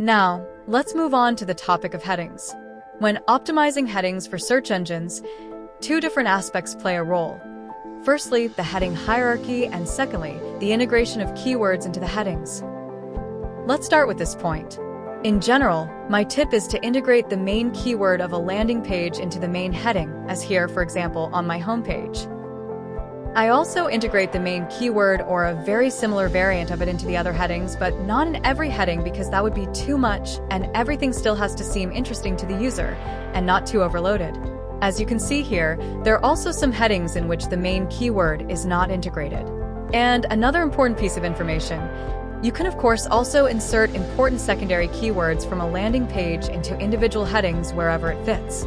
Now, let's move on to the topic of headings. When optimizing headings for search engines, two different aspects play a role. Firstly, the heading hierarchy, and secondly, the integration of keywords into the headings. Let's start with this point. In general, my tip is to integrate the main keyword of a landing page into the main heading, as here, for example, on my homepage. I also integrate the main keyword or a very similar variant of it into the other headings, but not in every heading because that would be too much and everything still has to seem interesting to the user and not too overloaded. As you can see here, there are also some headings in which the main keyword is not integrated. And another important piece of information, you can of course also insert important secondary keywords from a landing page into individual headings wherever it fits.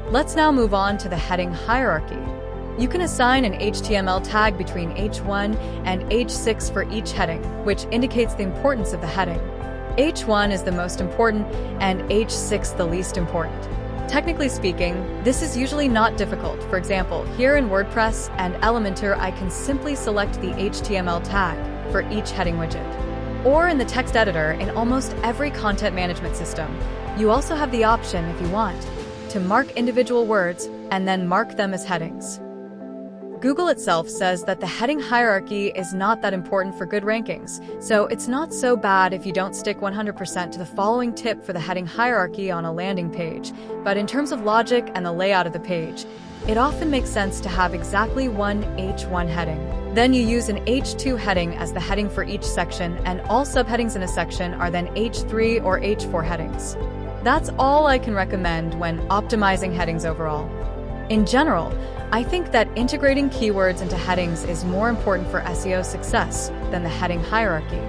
Let's now move on to the heading hierarchy. You can assign an HTML tag between H1 and H6 for each heading, which indicates the importance of the heading. H1 is the most important and H6 the least important. Technically speaking, this is usually not difficult. For example, here in WordPress and Elementor, I can simply select the HTML tag for each heading widget. Or in the text editor in almost every content management system, you also have the option, if you want, to mark individual words and then mark them as headings. Google itself says that the heading hierarchy is not that important for good rankings, so it's not so bad if you don't stick 100% to the following tip for the heading hierarchy on a landing page. But in terms of logic and the layout of the page, it often makes sense to have exactly one H1 heading. Then you use an H2 heading as the heading for each section, and all subheadings in a section are then H3 or H4 headings. That's all I can recommend when optimizing headings overall. In general, I think that integrating keywords into headings is more important for SEO success than the heading hierarchy.